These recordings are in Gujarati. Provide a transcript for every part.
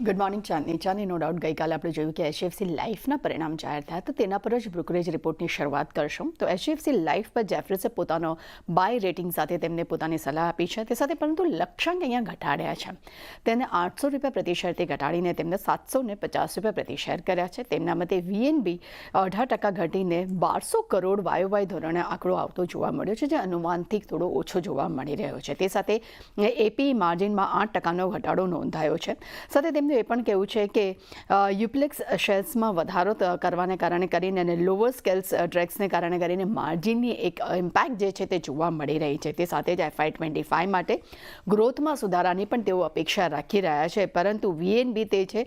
ગુડ મોર્નિંગ ચાંદની નો ડાઉટ ગઈકાલે આપણે જોયું કે એચડીએફસી લાઈફના પરિણામ જાહેર થયા તો તેના પર જ બ્રોકરેજ રિપોર્ટની શરૂઆત કરશું. તો એચડીએફસી લાઈફ પર જેફરીસે પોતાનો બાય રેટિંગ સાથે તેમને પોતાની સલાહ આપી છે. તે સાથે પરંતુ લક્ષ્યાંક અહીંયા ઘટાડ્યા છે. તેને ₹800 પ્રતિ શેરથી ઘટાડીને તેમને ₹750 પ્રતિ શેર કર્યા છે. તેમના મતે વીએનબી 18% ઘટીને 1200 કરોડ વાય ધોરણે આંકડો આવતો જોવા મળ્યો છે, જે અનુમાનથી થોડો ઓછો જોવા મળી રહ્યો છે. તે સાથે એપી માર્જિનમાં 8%નો ઘટાડો નોંધાયો છે. સાથે તેમનું એ પણ કહેવું છે કે યુપ્લેક્સ શેર્સમાં વધારો કરવાને કારણે કરીને અને લોઅર સ્કેલ્સ ટ્રેક્સને કારણે કરીને માર્જિનની એક ઇમ્પેક્ટ જે છે તે જોવા મળી રહી છે. તે સાથે જ FY25 માટે ગ્રોથમાં સુધારાની પણ તેઓ અપેક્ષા રાખી રહ્યા છે, પરંતુ વીએનબી તે છે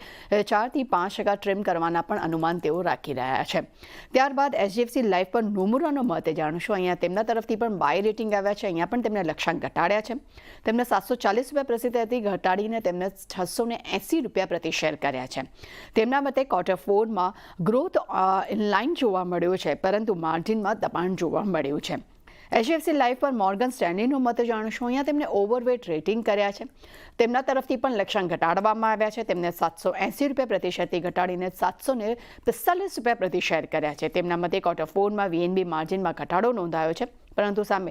4થી 5% ટ્રીમ કરવાના પણ અનુમાન તેઓ રાખી રહ્યા છે. ત્યારબાદ એચડીએફસી લાઈફ પર નોમુરાનો મત જાણશું. અહીંયા તેમના તરફથી પણ બાય રેટિંગ આવ્યા છે. અહીંયા પણ તેમણે લક્ષ્યાંક ઘટાડ્યા છે. તેમને ₹740 પ્રતિ ઘટાડીને તેમને ₹680 પ્રતિ શેર કર્યા છે. તેમના મતે ક્વાર્ટર 4માં ગ્રોથ ઇનલાઇન જોવા મળ્યો છે, પરંતુ માર્જિનમાં દબાણ જોવા મળ્યું છે. એચડીએફસી લાઈફ પર મોર્ગન સ્ટેનલીનો મત જાણશું. અહીંયા તેમને ઓવરવેટ રેટિંગ કર્યા છે. તેમના તરફથી પણ લક્ષ્યાંક ઘટાડવામાં આવ્યા છે. તેમને ₹780 પ્રતિ શેરથી ઘટાડીને ₹745 પ્રતિ શેર કર્યા છે. તેમના મતે ક્વાર્ટર 4માં વીએનબી માર્જિનમાં ઘટાડો નોંધાયો છે, પરંતુ સામે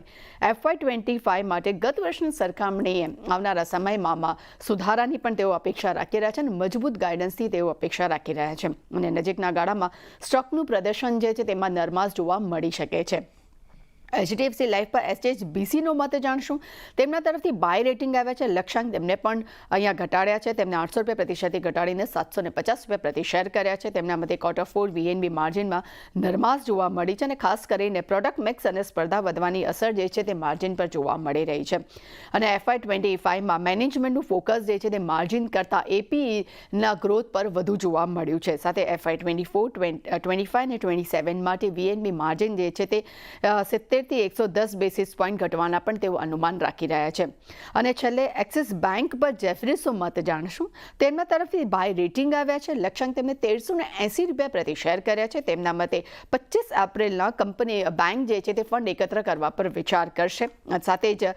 FY25 માટે ગત વર્ષની સરખામણીએ આવનારા સમયમાં સુધારાની પણ તેઓ અપેક્ષા રાખી રહ્યા છે અને મજબૂત ગાઈડન્સથી તેઓ અપેક્ષા રાખી રહ્યા છે. અને નજીકના ગાળામાં સ્ટોકનું પ્રદર્શન જે છે તેમાં નરમાશ જોવા મળી શકે છે. એચડીએફસી લાઈફ પર HSBCનો મત જાણશું. તેમના તરફથી બાય રેટિંગ આવ્યા છે. લક્ષ્યાંક તેમને પણ અહીંયા ઘટાડ્યા છે. તેમને ₹800 પ્રતિ શેરથી ઘટાડીને ₹750 પ્રતિ શેર કર્યા છે. તેમના મતે ક્વાર્ટર 4 વીએનબી માર્જિનમાં નરમાશ જોવા મળી છે અને ખાસ કરીને પ્રોડક્ટ મિક્સ અને સ્પર્ધા વધવાની અસર જે છે તે માર્જિન પર જોવા મળી રહી છે. અને FY25માં મેનેજમેન્ટનું ફોકસ જે છે તે માર્જિન કરતાં એપીના ગ્રોથ પર વધુ જોવા મળ્યું છે. સાથે FY24, 25 અને 27 માટે વીએનબી માર્જિન જે છે તે 70 થી 110 બેસિસ પોઈન્ટ ઘટવાના પણ તેઓ અનુમાન રાખી રહ્યા છે. અને છેલ્લે એક્સિસ બેંક પર જેફરીસો મત જાણશું. તેમના તરફથી બાય રેટિંગ આવ્યા છે. લક્ષ્યાંક તેમને ₹1380 પ્રતિ શેર કર્યા છે. તેમના મતે 25 એપ્રિલના કંપની બેંક જે છે તે ફંડ એકત્ર કરવા પર વિચાર કરશે. સાથે જ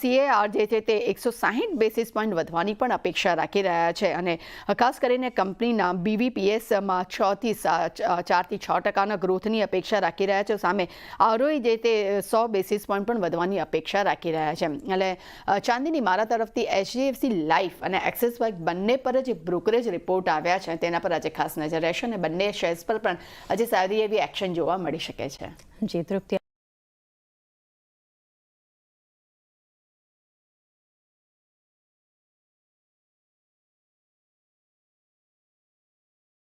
CAR જે છે તે 160 બેસિસ પોઈન્ટ વધવાની પણ અપેક્ષા રાખી રહ્યા છે. અને ખાસ કરીને કંપનીના BVPSમાં 4થી 6% ગ્રોથની અપેક્ષા રાખી રહ્યા છે. સામે ROE જે તે 100 બેસિસ પોઈન્ટ પણ વધવાની અપેક્ષા રાખી રહ્યા છે. એટલે ચાંદીની મારા તરફથી એચડીએફસી લાઈફ અને એક્સિસ બેંક બંને પર જે બ્રોકરેજ રિપોર્ટ આવ્યા છે તેના પર આજે ખાસ નજર રહેશે અને બંને શેર્સ પર પણ આજે સારી એવી એક્શન જોવા મળી શકે છે. જી, તૃપ્તિ.